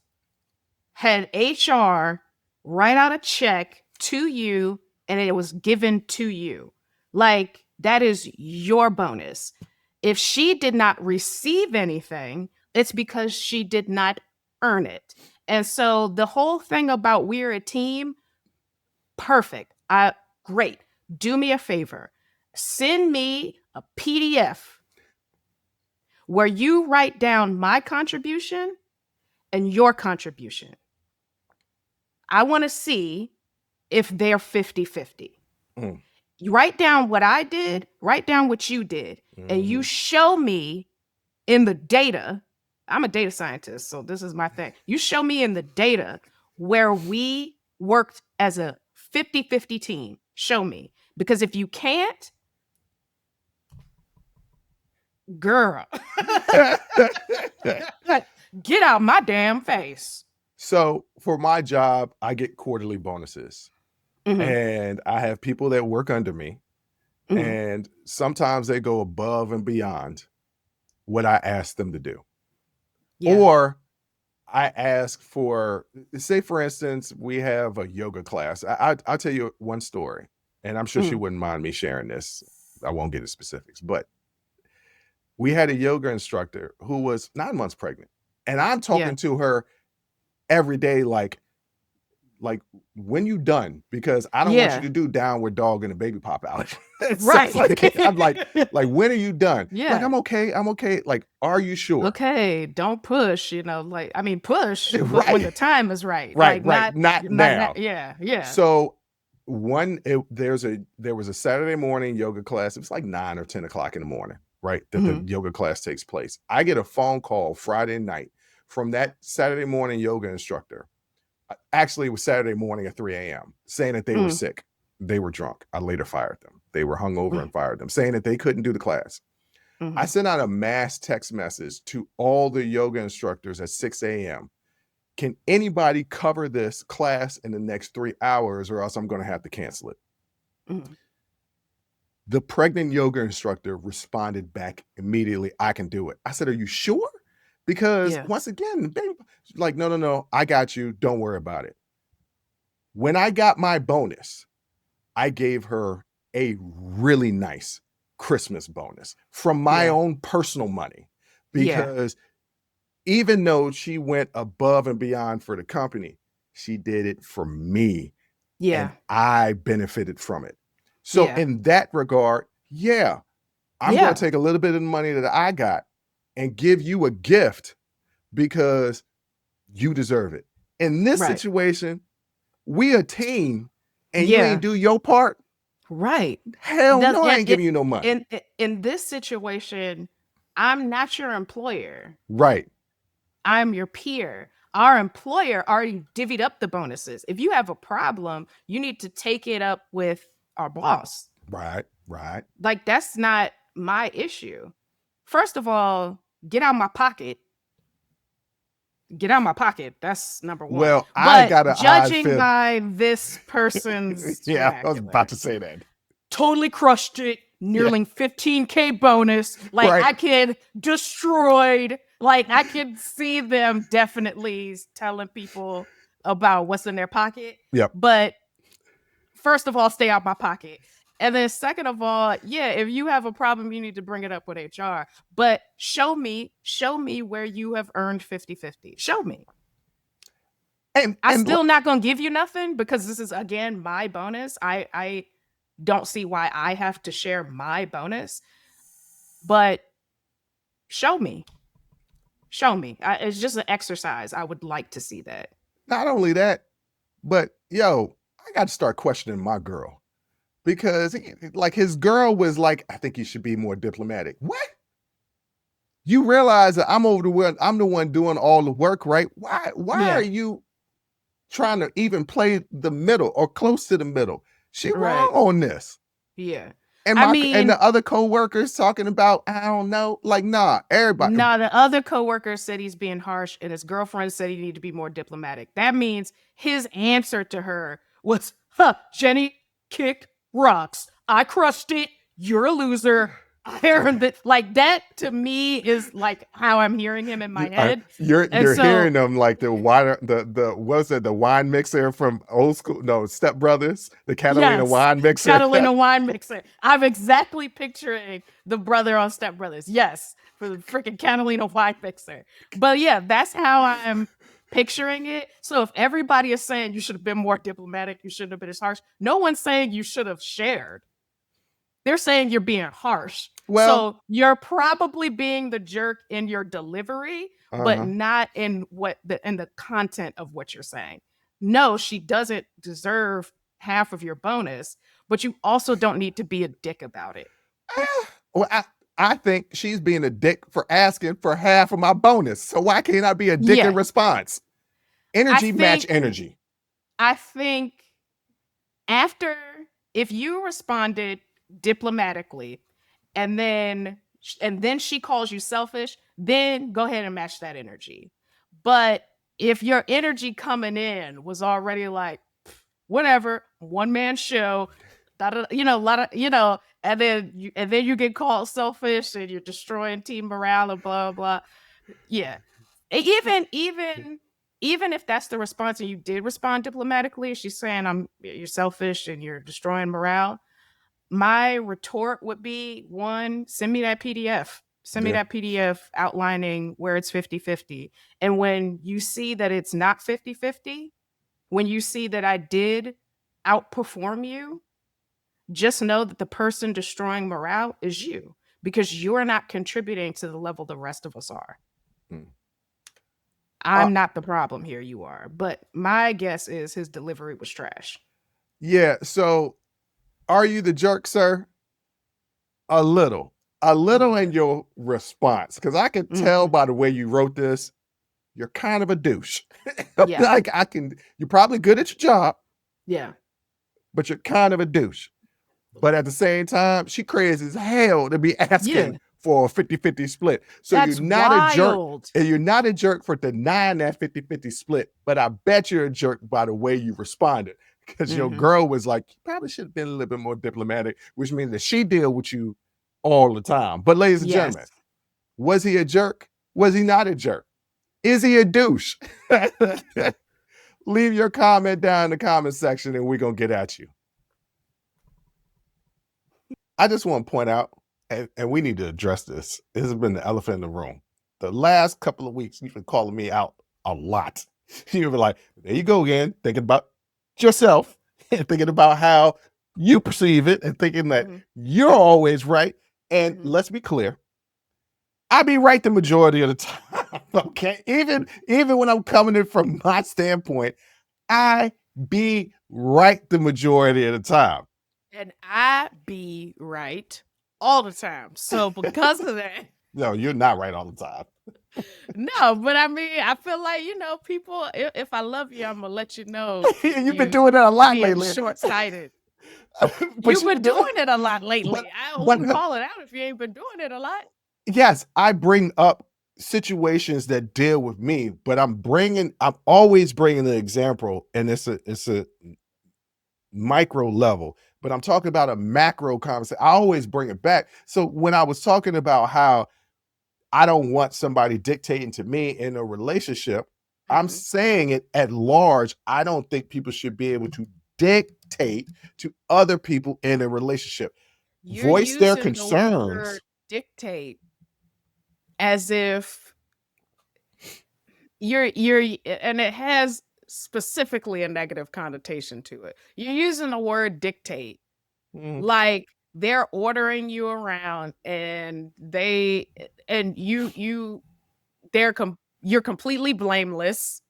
[SPEAKER 2] had HR write out a check to you and it was given to you. Like, that is your bonus. If she did not receive anything, it's because she did not earn it. And so the whole thing about we're a team, perfect. Great. Do me a favor. Send me a PDF where you write down my contribution and your contribution. I want to see if they're 50-50. You write down what I did, write down what you did, and you show me in the data. I'm a data scientist, so this is my thing. You show me in the data where we worked as a 50-50 team. Show me. Because if you can't, girl, get out my damn face.
[SPEAKER 1] So for my job, I get quarterly bonuses. And I have people that work under me. And sometimes they go above and beyond what I ask them to do. Yeah. Or I ask for, say for instance, we have a yoga class. I'll tell you one story, and I'm sure she wouldn't mind me sharing this. I won't get into specifics, but we had a yoga instructor who was 9 months pregnant, and I'm talking to her every day, like when you done, because I don't want you to do downward dog and a baby pop out.
[SPEAKER 2] Right.
[SPEAKER 1] I'm like, when are you done?
[SPEAKER 2] Yeah.
[SPEAKER 1] Like, I'm okay. Like, are you sure?
[SPEAKER 2] Okay. Don't push, push right. When the time is right.
[SPEAKER 1] Right.
[SPEAKER 2] Like,
[SPEAKER 1] Not now.
[SPEAKER 2] Yeah.
[SPEAKER 1] So there was a Saturday morning yoga class. It was like 9 or 10 o'clock in the morning, right? That the yoga class takes place. I get a phone call Friday night from that Saturday morning yoga instructor. Actually, it was Saturday morning at 3 a.m. saying that they were sick. They were drunk. I later fired them. They were hungover and fired them, saying that they couldn't do the class. I sent out a mass text message to all the yoga instructors at 6 a.m. Can anybody cover this class in the next 3 hours, or else I'm going to have to cancel it? The pregnant yoga instructor responded back immediately, I can do it. I said, are you sure? Because once again, baby, like, no, I got you. Don't worry about it. When I got my bonus, I gave her a really nice Christmas bonus from my own personal money, because even though she went above and beyond for the company, she did it for me. Yeah. And I benefited from it. So in that regard, I'm going to take a little bit of the money that I got and give you a gift because you deserve it. In this situation, we a team and you ain't do your part.
[SPEAKER 2] Right.
[SPEAKER 1] Hell no, I ain't giving you no money.
[SPEAKER 2] In this situation, I'm not your employer.
[SPEAKER 1] Right.
[SPEAKER 2] I'm your peer. Our employer already divvied up the bonuses. If you have a problem, you need to take it up with our boss.
[SPEAKER 1] Right.
[SPEAKER 2] Like, that's not my issue. First of all, get out of my pocket. Get out of my pocket. That's number one.
[SPEAKER 1] Well, I got to
[SPEAKER 2] judging by this person's
[SPEAKER 1] I was about to say that.
[SPEAKER 2] Totally crushed it. Nearly 15K bonus. Like, I could destroyed. Like, I could see them definitely telling people about what's in their pocket.
[SPEAKER 1] Yep.
[SPEAKER 2] But first of all, stay out my pocket. And then second of all, if you have a problem, you need to bring it up with HR. But show me where you have earned 50-50. Show me. And I'm still not going to give you nothing, because this is, again, my bonus. I don't see why I have to share my bonus. But show me. It's just an exercise. I would like to see that.
[SPEAKER 1] Not only that, but I got to start questioning my girl. Because like his girl was like, I think you should be more diplomatic. What? You realize that I'm the one doing all the work, right? Why are you trying to even play the middle or close to the middle? She wrong on this.
[SPEAKER 2] Yeah.
[SPEAKER 1] And and the other coworkers talking about, I don't know, like, nah, everybody.
[SPEAKER 2] Nah, the other coworker said he's being harsh, and his girlfriend said he needed to be more diplomatic. That means his answer to her was, Jenny kicked rocks. I crushed it. You're a loser. I earned it. Like, that to me is like how I'm hearing him in my head.
[SPEAKER 1] You're hearing them like the wine mixer from old school? No, Step Brothers, the Catalina wine mixer.
[SPEAKER 2] Catalina wine mixer. I'm exactly picturing the brother on Step Brothers. Yes, for the freaking Catalina wine mixer. But that's how I'm picturing it. So if everybody is saying you should have been more diplomatic, you shouldn't have been as harsh, no one's saying you should have shared. They're saying you're being harsh.
[SPEAKER 1] Well,
[SPEAKER 2] So you're probably being the jerk in your delivery, but not in the content of what you're saying. No, she doesn't deserve half of your bonus, but you also don't need to be a dick about it.
[SPEAKER 1] well, I think she's being a dick for asking for half of my bonus. So why can't I be a dick in response? Energy match energy.
[SPEAKER 2] I think if you responded diplomatically and then she calls you selfish, then go ahead and match that energy. But if your energy coming in was already like, whatever, one man show, you know, a lot of, you know, and then you get called selfish and you're destroying team morale and blah blah. Yeah, even if that's the response and you did respond diplomatically, she's saying you're selfish and you're destroying morale. My retort would be, one, send me that PDF. Send me that PDF outlining where it's 50-50. And when you see that it's not 50-50, when you see that I did outperform you, just know that the person destroying morale is you, because you're not contributing to the level the rest of us are. I'm not the problem here, you are. But my guess is his delivery was trash.
[SPEAKER 1] Yeah, so are you the jerk, sir? A little in your response, because I can tell by the way you wrote this, you're kind of a douche.
[SPEAKER 2] Yeah.
[SPEAKER 1] Like you're probably good at your job.
[SPEAKER 2] Yeah.
[SPEAKER 1] But you're kind of a douche. But at the same time, she crazy as hell to be asking for a 50-50 split. So
[SPEAKER 2] that's
[SPEAKER 1] you're not
[SPEAKER 2] wild.
[SPEAKER 1] a jerk, and you're not a jerk for denying that 50-50 split. But I bet you're a jerk by the way you responded, because your girl was like, you probably should have been a little bit more diplomatic, which means that she deal with you all the time. But ladies and gentlemen, was he a jerk? Was he not a jerk? Is he a douche? Leave your comment down in the comment section and we're going to get at you. I just want to point out, and we need to address this. This has been the elephant in the room. The last couple of weeks, you've been calling me out a lot. You've been like, there you go again, thinking about yourself and thinking about how you perceive it and thinking that you're always right. And let's be clear, I be right the majority of the time. Okay. Even when I'm coming in from my standpoint, I be right the majority of the time.
[SPEAKER 2] And I be right all the time. So because of that.
[SPEAKER 1] No, you're not right all the time.
[SPEAKER 2] No, but I mean, I feel like, you know, people, if I love you, I'm going to let you know.
[SPEAKER 1] You've been doing it a lot lately.
[SPEAKER 2] Short-sighted. You've been doing it a lot lately. I wouldn't call it out if you ain't been doing it a lot.
[SPEAKER 1] Yes, I bring up situations that deal with me, but I'm always bringing the example, and it's a micro level, but I'm talking about a macro conversation. I always bring it back. So when I was talking about how I don't want somebody dictating to me in a relationship, I'm saying it at large. I don't think people should be able to dictate to other people in a relationship. Voice their concerns.
[SPEAKER 2] Dictate as if you're and it has specifically a negative connotation to it. You're using the word dictate like they're ordering you around and you're completely blameless,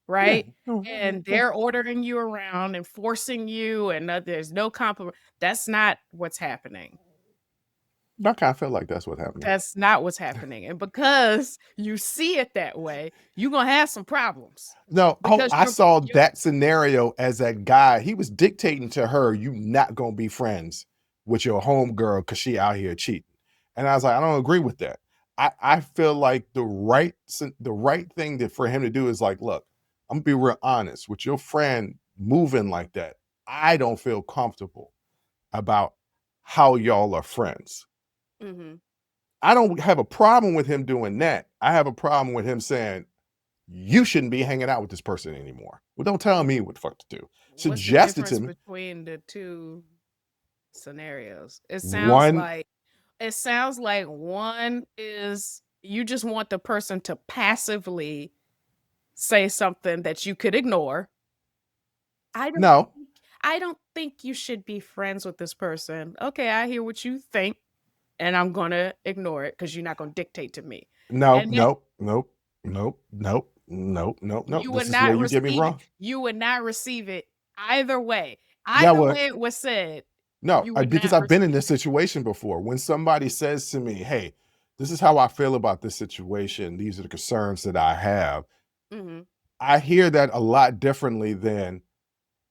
[SPEAKER 2] right? And they're ordering you around and forcing you, and there's no compromise. That's not what's happening.
[SPEAKER 1] I kind of feel like that's what's happening.
[SPEAKER 2] That's not what's happening. And because you see it that way, you're going to have some problems.
[SPEAKER 1] No, I saw that scenario as that guy. He was dictating to her, you not going to be friends with your homegirl because she out here cheating. And I was like, I don't agree with that. I feel like the right thing for him to do is like, look, I'm going to be real honest with your friend moving like that. I don't feel comfortable about how y'all are friends. I don't have a problem with him doing that. I have a problem with him saying, you shouldn't be hanging out with this person anymore. Well, don't tell me what the fuck to do. Suggest it to me.
[SPEAKER 2] Between the two scenarios, it sounds like one is you just want the person to passively say something that you could ignore.
[SPEAKER 1] No,
[SPEAKER 2] I don't think you should be friends with this person. Okay, I hear what you think, and I'm gonna ignore it because you're not gonna dictate to me.
[SPEAKER 1] no,
[SPEAKER 2] And then
[SPEAKER 1] nope, nope, nope, nope, nope, nope, nope.
[SPEAKER 2] you would
[SPEAKER 1] This is where
[SPEAKER 2] not
[SPEAKER 1] you get me
[SPEAKER 2] receive it.
[SPEAKER 1] wrong.
[SPEAKER 2] You would not receive it either way.
[SPEAKER 1] Yeah,
[SPEAKER 2] Either
[SPEAKER 1] what?
[SPEAKER 2] way it was said,
[SPEAKER 1] No,
[SPEAKER 2] you would
[SPEAKER 1] because
[SPEAKER 2] not
[SPEAKER 1] I've been in
[SPEAKER 2] receive
[SPEAKER 1] this situation before. When somebody says to me, "Hey, this is how I feel about this situation. These are the concerns that I have."
[SPEAKER 2] it.
[SPEAKER 1] I hear that a lot differently than,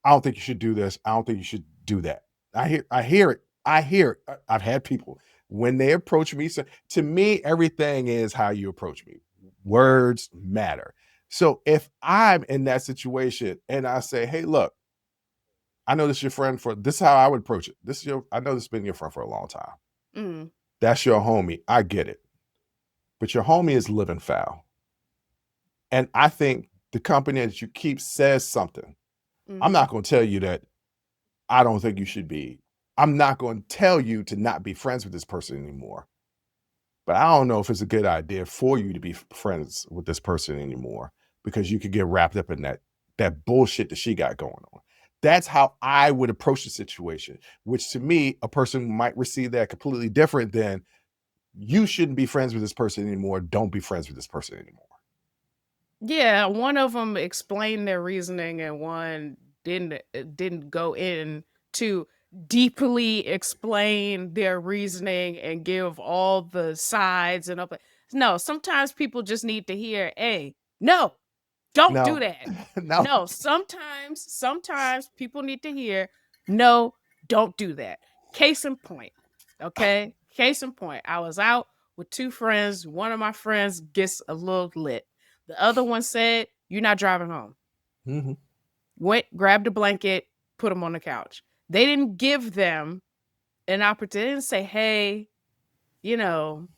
[SPEAKER 1] "I don't think you should do this. I don't think you should do that." I hear it. I hear it. I've had people when they approach me. So to me, everything is how you approach me. Words matter. So if I'm in that situation and I say, "Hey, look, I know this is your friend for this," is how I would approach it. I know this has been your friend for a long time.
[SPEAKER 2] Mm,
[SPEAKER 1] That's your homie. I get it. But your homie is living foul. And I think the company that you keep says something. I'm
[SPEAKER 2] mm-hmm.
[SPEAKER 1] not going to tell you that I don't think you should be. I'm not going to tell you to not be friends with this person anymore. But I don't know if it's a good idea for you to be friends with this person anymore because you could get wrapped up in that bullshit that she got going on. That's how I would approach the situation, which to me, a person might receive that completely different than, "You shouldn't be friends with this person anymore. Don't be friends with this person anymore."
[SPEAKER 2] Yeah, one of them explained their reasoning, and one didn't go in to deeply explain their reasoning and give all the sides and up. No, sometimes people just need to hear, "Hey, no, don't do
[SPEAKER 1] No,
[SPEAKER 2] that."
[SPEAKER 1] no.
[SPEAKER 2] No, sometimes people need to hear, "No, don't do that." Case in point. Okay? Case in point. I was out with two friends. One of my friends gets a little lit. The other one said, "You're not driving home."
[SPEAKER 1] Mm-hmm.
[SPEAKER 2] Went, grabbed a blanket, put them on the couch. They didn't give them an opportunity. They didn't say, "Hey, you know,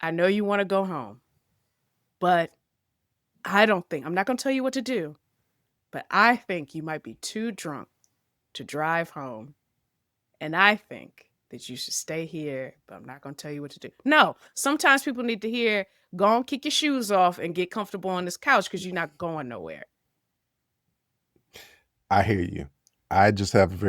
[SPEAKER 2] I know you want to go home, but I'm not going to tell you what to do, but I think you might be too drunk to drive home. And I think that you should stay here, but I'm not going to tell you what to do." No, sometimes people need to hear, "Go and kick your shoes off and get comfortable on this couch because you're not going nowhere."
[SPEAKER 1] I hear you. I just have I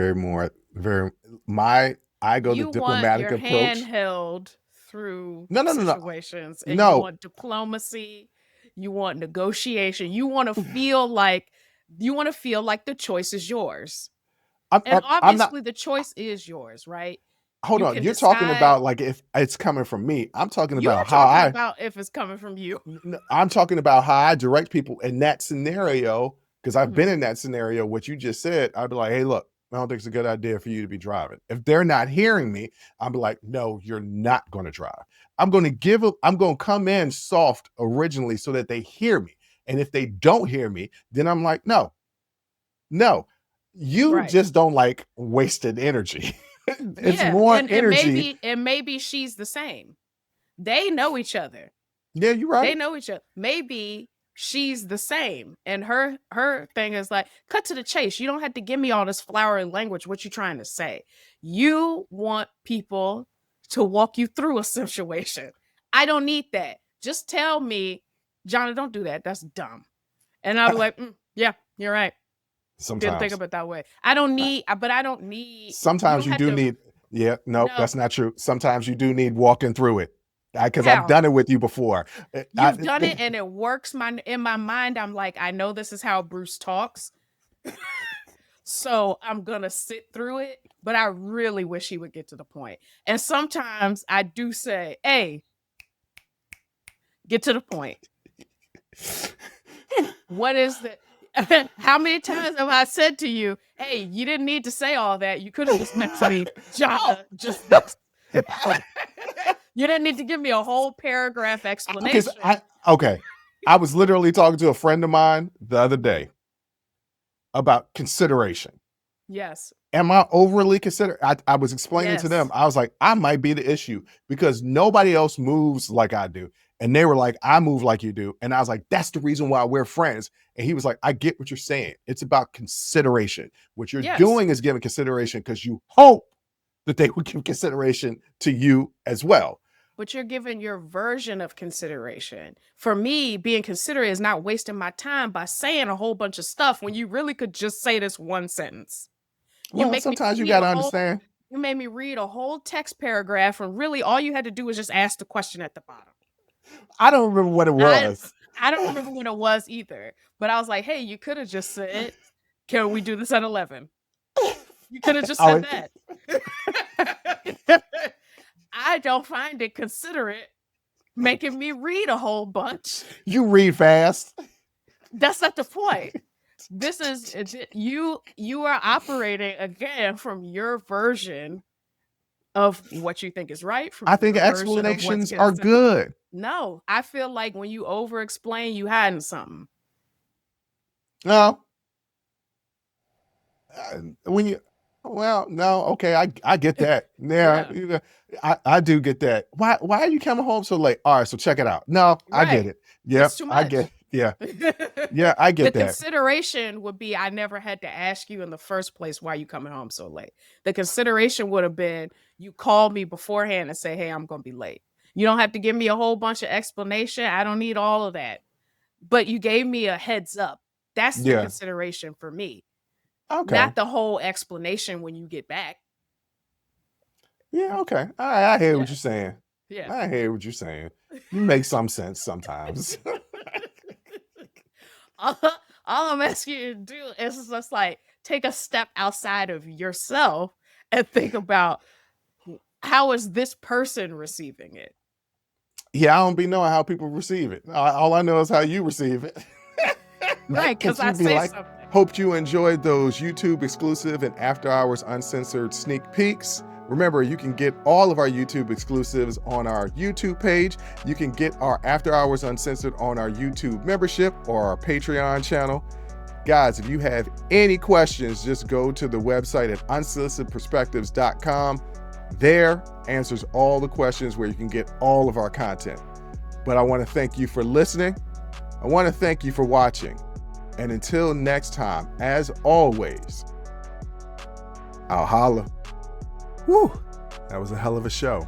[SPEAKER 1] go the
[SPEAKER 2] You want
[SPEAKER 1] diplomatic
[SPEAKER 2] your hand
[SPEAKER 1] approach.
[SPEAKER 2] held through
[SPEAKER 1] No, no, no, no.
[SPEAKER 2] situations, and you
[SPEAKER 1] No.
[SPEAKER 2] want diplomacy, you want negotiation, you want to feel like the choice is yours. And
[SPEAKER 1] I'm not.
[SPEAKER 2] obviously the choice is yours, right?
[SPEAKER 1] Hold
[SPEAKER 2] You
[SPEAKER 1] on.
[SPEAKER 2] can
[SPEAKER 1] You're talking
[SPEAKER 2] decide.
[SPEAKER 1] about like if it's coming from me. I'm talking
[SPEAKER 2] You're
[SPEAKER 1] about how
[SPEAKER 2] talking
[SPEAKER 1] I
[SPEAKER 2] about if it's coming from you.
[SPEAKER 1] I'm talking about how I direct people in that scenario, because I've been
[SPEAKER 2] Mhm.
[SPEAKER 1] in that scenario. What you just said, I'd be like, "Hey, look, I don't think it's a good idea for you to be driving." If they're not hearing me, I'm be like, "No, you're not going to drive." I'm going to come in soft originally so that they hear me. And if they don't hear me, then I'm like, "No, no, you
[SPEAKER 2] Right.
[SPEAKER 1] just don't like wasted energy." It's
[SPEAKER 2] Yeah,
[SPEAKER 1] more
[SPEAKER 2] and
[SPEAKER 1] energy.
[SPEAKER 2] maybe she's the same. They know each other.
[SPEAKER 1] Yeah, you're
[SPEAKER 2] They
[SPEAKER 1] right.
[SPEAKER 2] know each other. Maybe she's the same, and her thing is like, cut to the chase. You don't have to give me all this flowery language. What you trying to say? You want people to walk you through a situation. I don't need that. Just tell me, "Johnny, don't do that. That's dumb." And I'll be like, "Yeah, you're right. Didn't think
[SPEAKER 1] Sometimes.
[SPEAKER 2] of it that way." I don't
[SPEAKER 1] Uh,
[SPEAKER 2] need, but I don't need. You
[SPEAKER 1] Sometimes
[SPEAKER 2] don't
[SPEAKER 1] you
[SPEAKER 2] have
[SPEAKER 1] do
[SPEAKER 2] to.
[SPEAKER 1] need, yeah, no,
[SPEAKER 2] No,
[SPEAKER 1] that's not true. Sometimes you do need walking through it because I've
[SPEAKER 2] how?
[SPEAKER 1] done it with you before.
[SPEAKER 2] You've done it and it works. In my mind, I'm like, I know this is how Bruce talks. So I'm gonna sit through it, but I really wish he would get to the point. And sometimes I do say, "Hey, get to the point. What is the how many times have I said to you, hey, you didn't need to say all that. You could have just texted me, Jonna, just this." You didn't need to give me a whole paragraph
[SPEAKER 1] Because
[SPEAKER 2] explanation.
[SPEAKER 1] okay, I was literally talking to a friend of mine the other day about consideration.
[SPEAKER 2] Yes.
[SPEAKER 1] Am I overly considerate? I was explaining to them,
[SPEAKER 2] Yes.
[SPEAKER 1] I was like, I might be the issue because nobody else moves like I do. And they were like, I move like you do. And I was like, that's the reason why we're friends. And he was like, I get what you're saying. It's about consideration. What you're
[SPEAKER 2] Yes.
[SPEAKER 1] doing is giving consideration because you hope that they would give consideration to you as well.
[SPEAKER 2] but you're giving your version of consideration. For me, being considerate is not wasting my time by saying a whole bunch of stuff when you really could just say this one sentence.
[SPEAKER 1] Well, sometimes you got to understand.
[SPEAKER 2] You made me read a whole text paragraph, and really all you had to do was just ask the question at the bottom.
[SPEAKER 1] I don't remember what it was.
[SPEAKER 2] I don't remember what it was either. But I was like, hey, you could have just said, can we do this at 11? You could have just said that. I don't find it considerate making me read a whole bunch.
[SPEAKER 1] You read fast.
[SPEAKER 2] That's not the point. This is you are operating again from your version of what you think is right.
[SPEAKER 1] I think explanations are good.
[SPEAKER 2] No, I feel like when you over explain, you hiding something.
[SPEAKER 1] No. Okay, I get that. Yeah. I do get that. Why are you coming home so late? All right, so check it out. No, right. I get it. Yeah, I get it. Yeah. Yeah, I get
[SPEAKER 2] that.
[SPEAKER 1] The
[SPEAKER 2] consideration would be, I never had to ask you in the first place why you coming home so late. The consideration would have been, you called me beforehand and say, hey, I'm going to be late. You don't have to give me a whole bunch of explanation. I don't need all of that. But you gave me a heads up. That's the consideration for me. Okay. Not the whole explanation when you get back.
[SPEAKER 1] Yeah, okay. All right, I hear what you're saying. Yeah. I hear what you're saying. You make some sense sometimes.
[SPEAKER 2] All I'm asking you to do is just like take a step outside of yourself and think about, how is this person receiving it?
[SPEAKER 1] Yeah, I don't be knowing how people receive it. All I know is how you receive it.
[SPEAKER 2] Right, because I say something.
[SPEAKER 1] Hope you enjoyed those YouTube exclusive and after hours uncensored sneak peeks. Remember, you can get all of our YouTube exclusives on our YouTube page. You can get our After Hours Uncensored on our YouTube membership or our Patreon channel. Guys, if you have any questions, just go to the website at unsolicitedperspectives.com. There answers all the questions where you can get all of our content. But I want to thank you for listening. I want to thank you for watching. And until next time, as always, I'll holla. Woo, that was a hell of a show.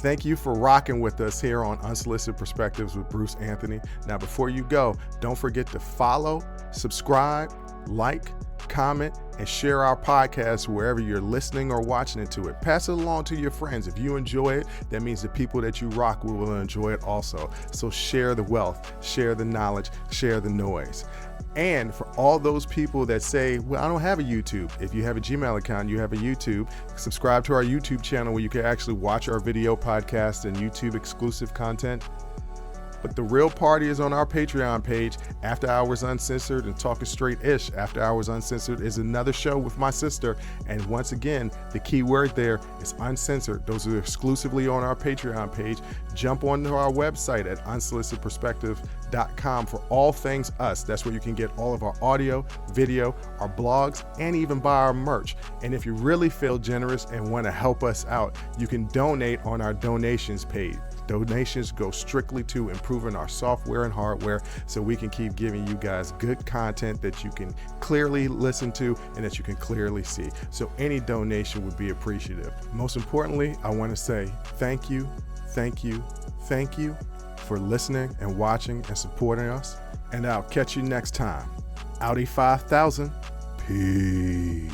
[SPEAKER 1] Thank you for rocking with us here on Unsolicited Perspectives with Bruce Anthony. Now, before you go, don't forget to follow, subscribe, like, comment, and share our podcast wherever you're listening or watching it to it. Pass it along to your friends. If you enjoy it, that means the people that you rock will enjoy it also. So share the wealth, share the knowledge, share the noise. And for all those people that say, well, I don't have a YouTube. If you have a Gmail account, you have a YouTube. Subscribe to our YouTube channel where you can actually watch our video podcast and YouTube exclusive content. But the real party is on our Patreon page, After Hours Uncensored and Talking Straight-ish. After Hours Uncensored is another show with my sister. And once again, the key word there is uncensored. Those are exclusively on our Patreon page. Jump onto our website at unsolicitedperspectives.com for all things us. That's where you can get all of our audio, video, our blogs, and even buy our merch. And if you really feel generous and want to help us out, you can donate on our donations page. Donations go strictly to improving our software and hardware so we can keep giving you guys good content that you can clearly listen to and that you can clearly see. So any donation would be appreciative. Most importantly, I want to say thank you for listening and watching and supporting us. And I'll catch you next time. Audi 5000. Peace.